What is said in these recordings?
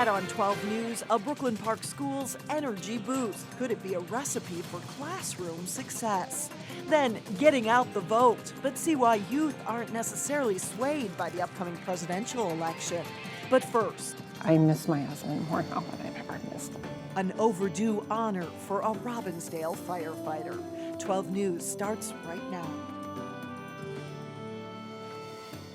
Ahead on 12 News, a Brooklyn Park school's energy boost. Could it be a recipe for classroom success? Then, getting out the vote, but see why youth aren't necessarily swayed by the upcoming presidential election. But first, I miss my husband more now than I've ever missed him. an overdue honor for a Robbinsdale firefighter. 12 News starts right now.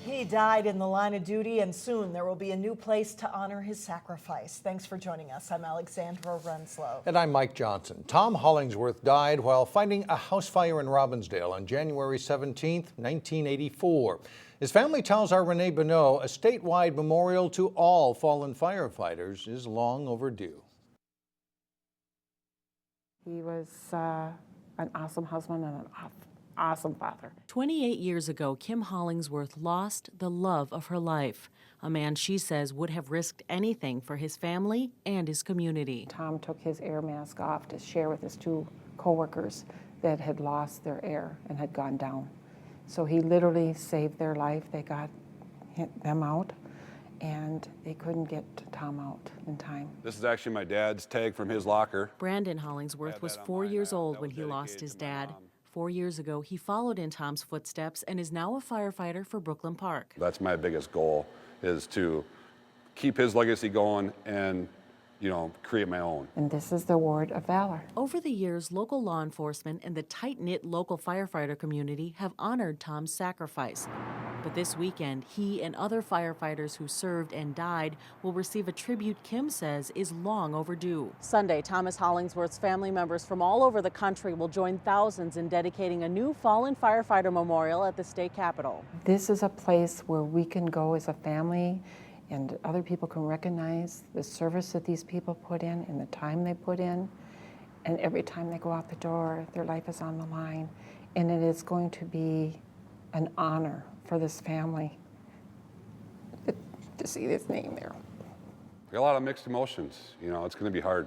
He died in the line of duty, and soon there will be a new place to honor his sacrifice. Thanks for joining us. I'm Alexandra Renslow. And I'm Mike Johnson. Tom Hollingsworth died while fighting a house fire in Robbinsdale on January 17, 1984. His family tells our Renee Bonneau a statewide memorial to all fallen firefighters is long overdue. He was an awesome husband and an awesome father. 28 years ago, Kim Hollingsworth lost the love of her life, a man she says would have risked anything for his family and his community. Tom took his air mask off to share with his two coworkers that had lost their air and had gone down. So he literally saved their life. They got them out, and they couldn't get Tom out in time. This is actually my dad's tag from his locker. Brandon Hollingsworth was 4 years old when he lost his dad. 4 years ago, he followed in Tom's footsteps and is now a firefighter for Brooklyn Park. That's my biggest goal, is to keep his legacy going and, create my own. And this is the award of valor. Over the years, local law enforcement and the tight-knit local firefighter community have honored Tom's sacrifice. But this weekend, he and other firefighters who served and died will receive a tribute Kim says is long overdue. Sunday, Thomas Hollingsworth's family members from all over the country will join thousands in dedicating a new fallen firefighter memorial at the state capitol. This is a place where we can go as a family and other people can recognize the service that these people put in and the time they put in. And every time they go out the door, their life is on the line. And it is going to be an honor for this family to see this name there. Got a lot of mixed emotions. It's going to be hard.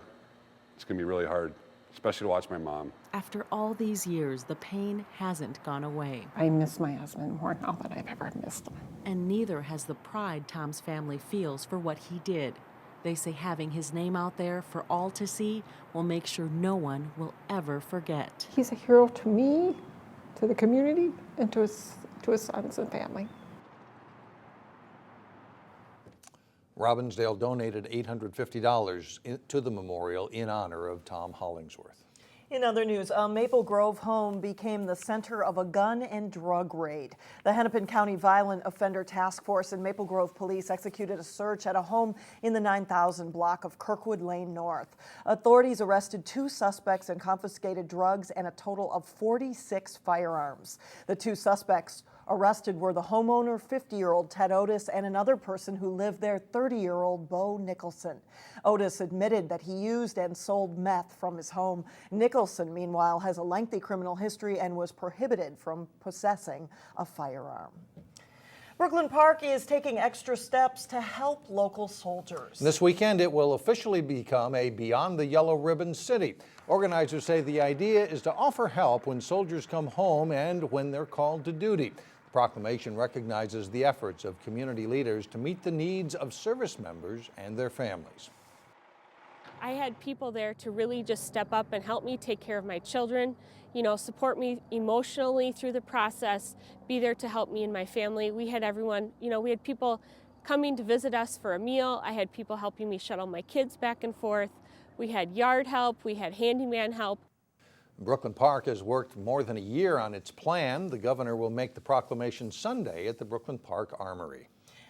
It's going to be really hard, especially to watch my mom. After all these years, the pain hasn't gone away. I miss my husband more now than I've ever missed him. And neither has the pride Tom's family feels for what he did. They say having his name out there for all to see will make sure no one will ever forget. He's a hero to me, to the community, and to his sons and family. Robbinsdale donated $850 to the memorial in honor of Tom Hollingsworth. In other news, a Maple Grove home became the center of a gun and drug raid. The Hennepin County Violent Offender Task Force and Maple Grove Police executed a search at a home in the 9000 block of Kirkwood Lane North. Authorities arrested 2 suspects and confiscated drugs and a total of 46 firearms. The 2 suspects arrested were the homeowner, 50-year-old Ted Otis, and another person who lived there, 30-year-old Bo Nicholson. Otis admitted that he used and sold meth from his home. Nicholson, meanwhile, has a lengthy criminal history and was prohibited from possessing a firearm. Brooklyn Park is taking extra steps to help local soldiers. This weekend, it will officially become a Beyond the Yellow Ribbon city. Organizers say the idea is to offer help when soldiers come home and when they're called to duty. The proclamation recognizes the efforts of community leaders to meet the needs of service members and their families. I had people there to really just step up and help me take care of my children, support me emotionally through the process, be there to help me and my family. We had everyone, we had people coming to visit us for a meal. I had people helping me shuttle my kids back and forth. We had yard help, we had handyman help. Brooklyn Park has worked more than a year on its plan. The governor will make the proclamation Sunday at the Brooklyn Park Armory.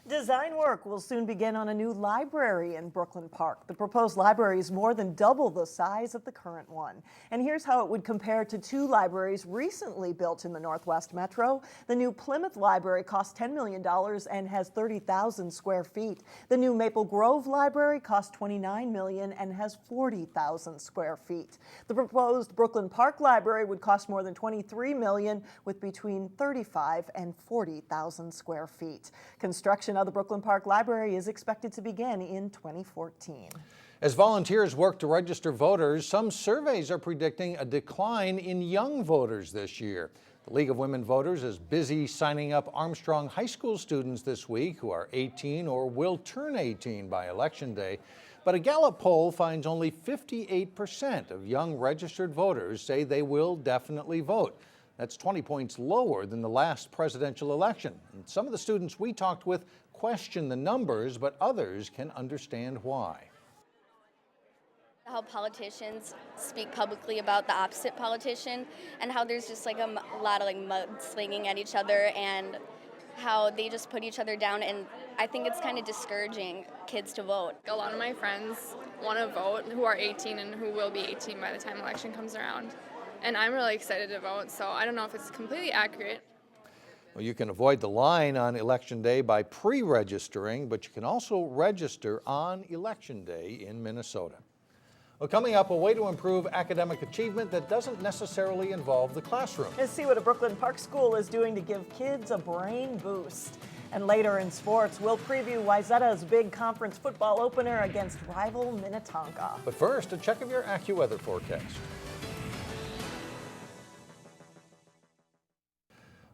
Design work will soon begin on a new library in Brooklyn Park. The proposed library is more than double the size of the current one. And here's how it would compare to 2 libraries recently built in the Northwest Metro. The new Plymouth Library cost $10 million and has 30,000 square feet. The new Maple Grove Library cost $29 million and has 40,000 square feet. The proposed Brooklyn Park Library would cost more than $23 million with between 35 and 40,000 square feet. Construction of the Brooklyn Park Library is expected to begin in 2014. As volunteers work to register voters, some surveys are predicting a decline in young voters this year. The League of Women Voters is busy signing up Armstrong high school students this week who are 18 or will turn 18 by Election Day. But a Gallup poll finds only 58% of young registered voters say they will definitely vote. That's 20 points lower than the last presidential election. And some of the students we talked with question the numbers, but others can understand why. How politicians speak publicly about the opposite politician, and how there's just like a lot of like mudslinging at each other, and how they just put each other down, and I think it's kind of discouraging kids to vote. A lot of my friends want to vote who are 18 and who will be 18 by the time election comes around, and I'm really excited to vote, so I don't know if it's completely accurate. Well, you can avoid the line on Election Day by pre-registering, but you can also register on Election Day in Minnesota. Well, coming up, a way to improve academic achievement that doesn't necessarily involve the classroom. Let's see what a Brooklyn Park school is doing to give kids a brain boost. And later in sports, we'll preview Wayzata's big conference football opener against rival Minnetonka. But first, a check of your AccuWeather forecast.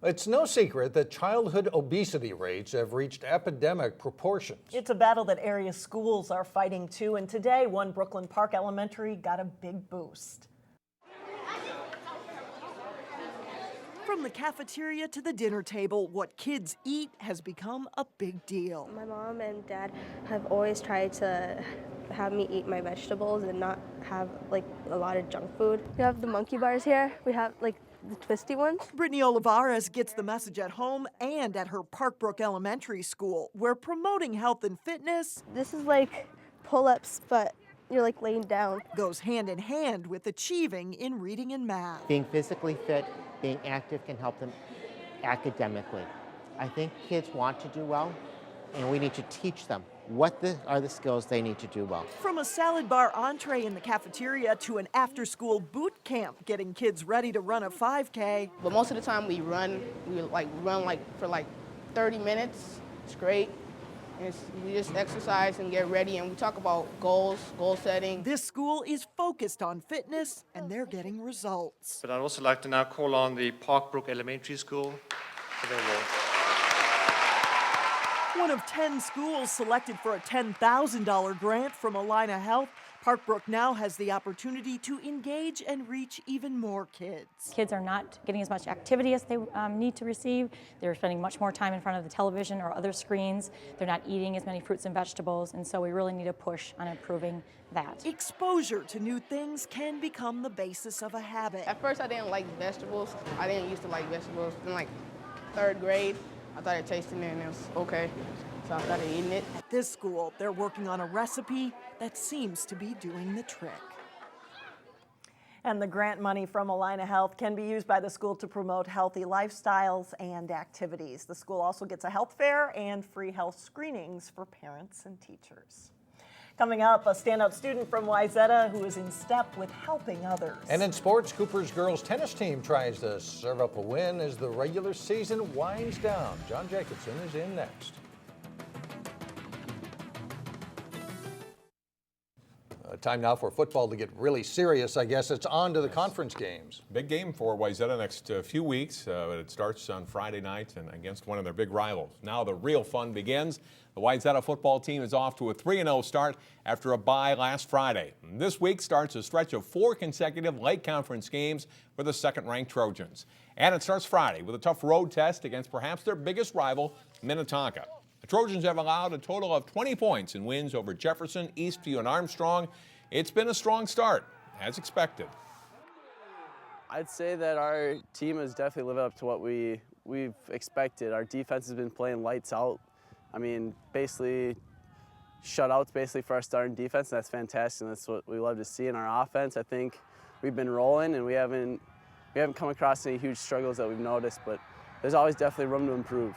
It's no secret that childhood obesity rates have reached epidemic proportions. It's a battle that area schools are fighting too, and today one Brooklyn Park Elementary got a big boost. From the cafeteria to the dinner table, what kids eat has become a big deal. My mom and dad have always tried to have me eat my vegetables and not have like a lot of junk food. We have the monkey bars here. We have like the twisty ones. Brittany Olivares gets the message at home and at her Parkbrook Elementary School, where promoting health and fitness This is like pull-ups, but you're like laying down. goes hand in hand with achieving in reading and math. Being physically fit, being active can help them academically. I think kids want to do well, and we need to teach them what are the skills they need to do well. From a salad bar entree in the cafeteria to an after-school boot camp, getting kids ready to run a 5K. But most of the time we run for 30 minutes straight. And we just exercise and get ready, and we talk about goal setting. This school is focused on fitness, and they're getting results. But I'd also like to now call on the Parkbrook Elementary School for their award. One of 10 schools selected for a $10,000 grant from Allina Health, Parkbrook now has the opportunity to engage and reach even more kids. Kids are not getting as much activity as they need to receive. They're spending much more time in front of the television or other screens. They're not eating as many fruits and vegetables, and so we really need to push on improving that. Exposure to new things can become the basis of a habit. At first I didn't like vegetables. I didn't used to like vegetables. In like 3rd grade, I started tasting it and it was okay. So I started eating it. At this school, they're working on a recipe that seems to be doing the trick. And the grant money from Allina Health can be used by the school to promote healthy lifestyles and activities. The school also gets a health fair and free health screenings for parents and teachers. Coming up, a standout student from Wayzata who is in step with helping others. And in sports, Cooper's girls tennis team tries to serve up a win as the regular season winds down. John Jacobson is in next. Time now for football to get really serious, I guess. It's on to the conference games. Big game for Wayzata next few weeks. It starts on Friday night and against one of their big rivals. Now the real fun begins. The Wayzata football team is off to a 3-0 start after a bye last Friday. And this week starts a stretch of 4 consecutive late conference games for the second-ranked Trojans. And it starts Friday with a tough road test against perhaps their biggest rival, Minnetonka. The Trojans have allowed a total of 20 points in wins over Jefferson, Eastview, and Armstrong. It's been a strong start, as expected. I'd say that our team has definitely lived up to what we've expected. Our defense has been playing lights out. I mean, basically shutouts for our starting defense. That's fantastic, and that's what we love to see in our offense. I think we've been rolling, and we haven't come across any huge struggles that we've noticed, but there's always definitely room to improve.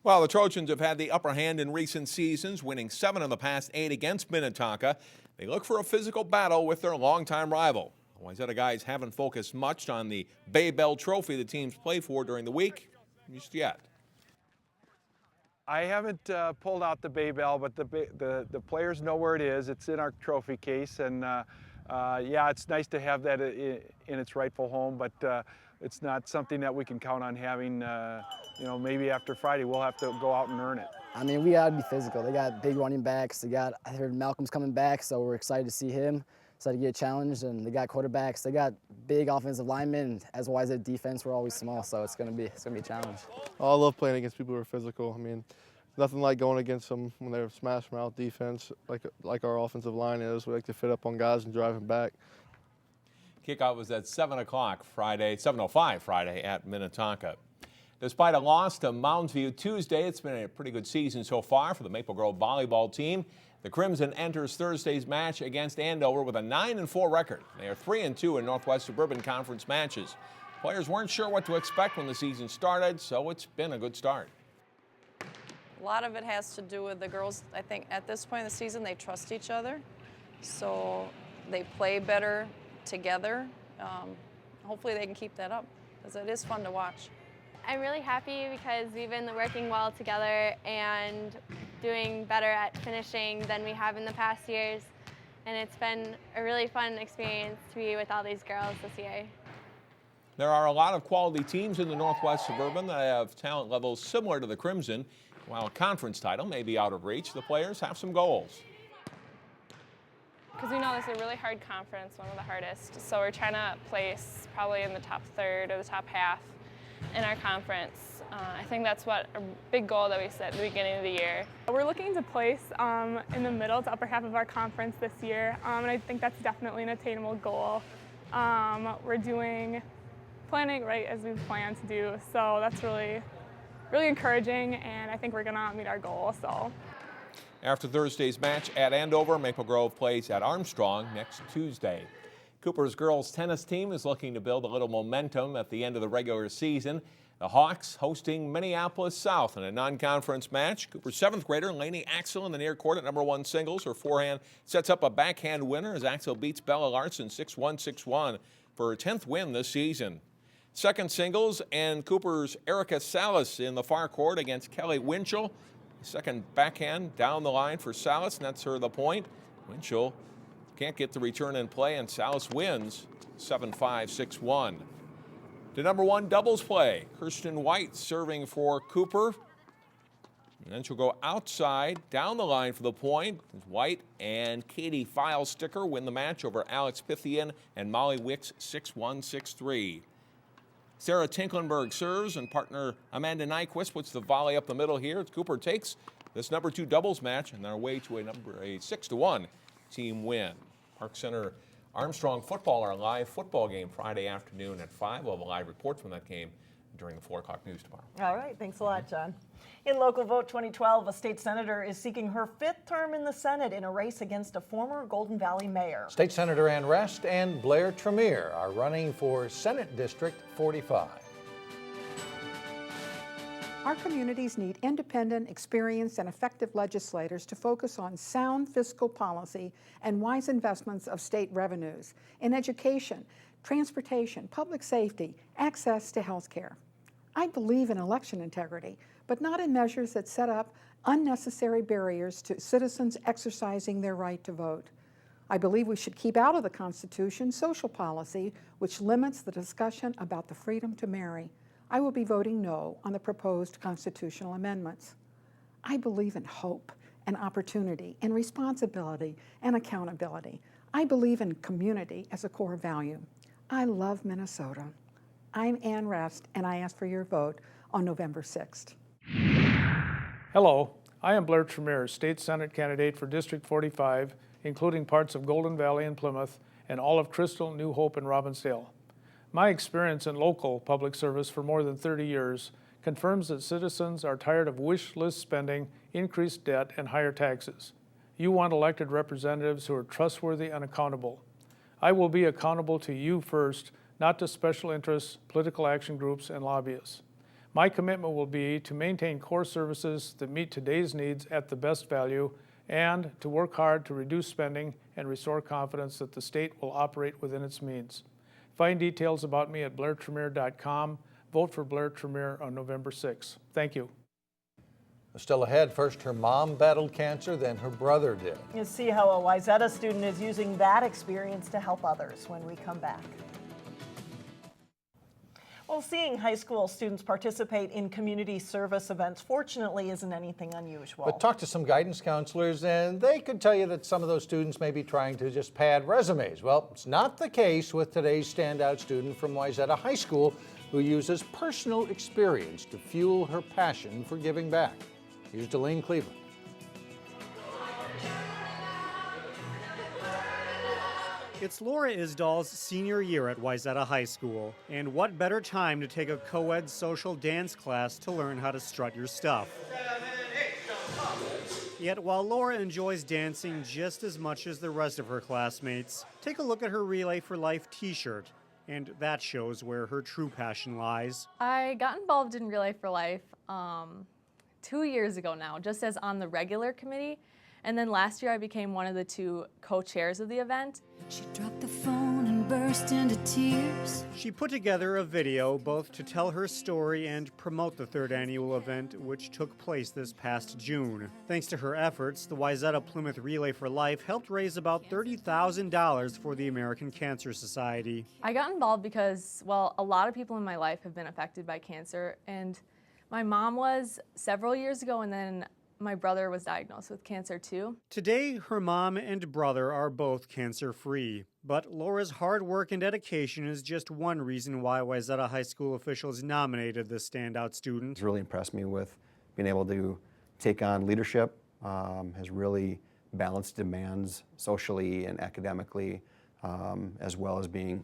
Well, the Trojans have had the upper hand in recent seasons, winning 7 of the past 8 against Minnetonka. They look for a physical battle with their longtime rival. The Wayzata guys haven't focused much on the Bay Bell Trophy the teams played for during the week, just yet. I haven't pulled out the Bay Bell, but the players know where it is. It's in our trophy case, and yeah, it's nice to have that in its rightful home, but it's not something that we can count on having, you know, maybe after Friday. We'll have to go out and earn it. I mean, we got to be physical. They got big running backs. I heard Malcolm's coming back, so we're excited to see him. Excited to get challenged, and they got quarterbacks. They got big offensive linemen, and as wise as defense, we're always small, so it's gonna be a challenge. Oh, I love playing against people who are physical. I mean, nothing like going against them when they're smash mouth defense, like our offensive line is. We like to fit up on guys and drive them back. Kickoff was at 7 o'clock Friday, 7:05 Friday at Minnetonka. Despite a loss to Mounds View Tuesday, it's been a pretty good season so far for the Maple Grove volleyball team. The Crimson enters Thursday's match against Andover with a 9-4 record. They are 3-2 in Northwest Suburban Conference matches. Players weren't sure what to expect when the season started, so it's been a good start. A lot of it has to do with the girls. I think at this point in the season, they trust each other, so they play better together. Hopefully they can keep that up, because it is fun to watch. I'm really happy because we've been working well together and doing better at finishing than we have in the past years. And it's been a really fun experience to be with all these girls this year. There are a lot of quality teams in the Northwest Suburban that have talent levels similar to the Crimson. While a conference title may be out of reach, the players have some goals. Because we know this is a really hard conference, one of the hardest. So we're trying to place probably in the top third or the top half in our conference. I think that's a big goal that we set at the beginning of the year. We're looking to place in the middle to upper half of our conference this year, and I think that's definitely an attainable goal. We're planning right as we've planned to do, so that's really encouraging, and I think we're gonna meet our goal. So. After Thursday's match at Andover, Maple Grove plays at Armstrong next Tuesday. Cooper's girls tennis team is looking to build a little momentum at the end of the regular season. The Hawks hosting Minneapolis South in a non-conference match. Cooper's 7th grader Lainey Axel in the near court at #1 singles. Her forehand sets up a backhand winner as Axel beats Bella Larson 6-1, 6-1 for her 10th win this season. Second singles, and Cooper's Erica Salas in the far court against Kelly Winchell. Second backhand down the line for Salas, nets her the point. Winchell can't get the return in play, and Salas wins 7-5, 6-1. To #1 doubles play. Kirsten White serving for Cooper. And then she'll go outside, down the line for the point. White and Katie Filesticker win the match over Alex Pythian and Molly Wicks 6-1, 6-3. Sarah Tinklenberg serves, and partner Amanda Nyquist puts the volley up the middle here. Cooper takes this #2 doubles match and they're away to a 6-1 team win. Park Center Armstrong football, our live football game Friday afternoon at 5. We'll have a live report from that game during the 4 o'clock news tomorrow. All right, thanks a lot, John. In local vote 2012, a state senator is seeking her 5th term in the Senate in a race against a former Golden Valley mayor. State Senator Ann Rest and Blair Tremere are running for Senate District 45. Our communities need independent, experienced, and effective legislators to focus on sound fiscal policy and wise investments of state revenues in education, transportation, public safety, access to health care. I believe in election integrity, but not in measures that set up unnecessary barriers to citizens exercising their right to vote. I believe we should keep out of the Constitution social policy which limits the discussion about the freedom to marry. I will be voting no on the proposed constitutional amendments. I believe in hope and opportunity and responsibility and accountability. I believe in community as a core value. I love Minnesota. I'm Ann Rest, and I ask for your vote on November 6th. Hello, I am Blair Tremere, State Senate candidate for District 45, including parts of Golden Valley and Plymouth, and all of Crystal, New Hope, and Robbinsdale. My experience in local public service for more than 30 years confirms that citizens are tired of wish list spending, increased debt, and higher taxes. You want elected representatives who are trustworthy and accountable. I will be accountable to you first, not to special interests, political action groups, and lobbyists. My commitment will be to maintain core services that meet today's needs at the best value and to work hard to reduce spending and restore confidence that the state will operate within its means. Find details about me at blairtremere.com. Vote for Blair Tremere on November 6th. Thank you. Still ahead, first her mom battled cancer, then her brother did. You'll see how a Wayzata student is using that experience to help others when we come back. Well, seeing high school students participate in community service events, fortunately, isn't anything unusual. But talk to some guidance counselors and they could tell you that some of those students may be trying to just pad resumes. Well, it's not the case with today's standout student from Wayzata High School who uses personal experience to fuel her passion for giving back. Here's Delane Cleveland. It's Laura Isdahl's senior year at Wayzata High School, and what better time to take a co-ed social dance class to learn how to strut your stuff. Yet while Laura enjoys dancing just as much as the rest of her classmates, take a look at her Relay for Life t-shirt, and that shows where her true passion lies. I got involved in Relay for Life 2 years ago now, just as on the regular committee. And then last year I became one of the 2 co-chairs of the event. She dropped the phone and burst into tears. She put together a video both to tell her story and promote the 3rd annual event, which took place this past June. Thanks to her efforts, the Wayzata Plymouth Relay for Life helped raise about $30,000 for the American Cancer Society. I got involved because, well, a lot of people in my life have been affected by cancer, and my mom was several years ago, and then my brother was diagnosed with cancer too. Today, her mom and brother are both cancer-free, but Laura's hard work and dedication is just one reason why Wayzata High School officials nominated the standout student. It's really impressed me with being able to take on leadership, has really balanced demands socially and academically, as well as being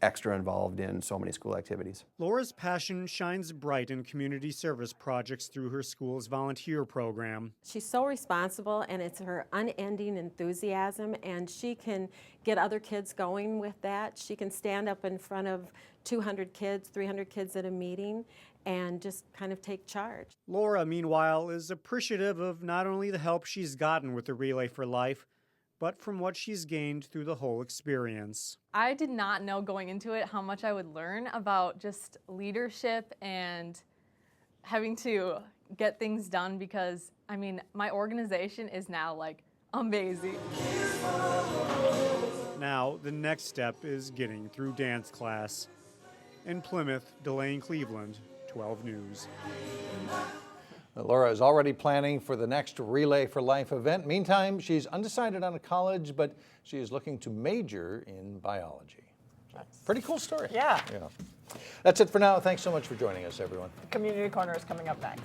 extra involved in so many school activities. Laura's passion shines bright in community service projects through her school's volunteer program. She's so responsible, and it's her unending enthusiasm, and she can get other kids going with that. She can stand up in front of 200 kids, 300 kids at a meeting and just kind of take charge. Laura, meanwhile, is appreciative of not only the help she's gotten with the Relay for Life, but from what she's gained through the whole experience. I did not know going into it how much I would learn about just leadership and having to get things done because, I mean, my organization is now like amazing. Now, the next step is getting through dance class. In Plymouth, Delane Cleveland, 12 News. Laura is already planning for the next Relay for Life event. Meantime, she's undecided on a college, but she is looking to major in biology. Pretty cool story. Yeah. That's it for now. Thanks so much for joining us, everyone. Community Corner is coming up next.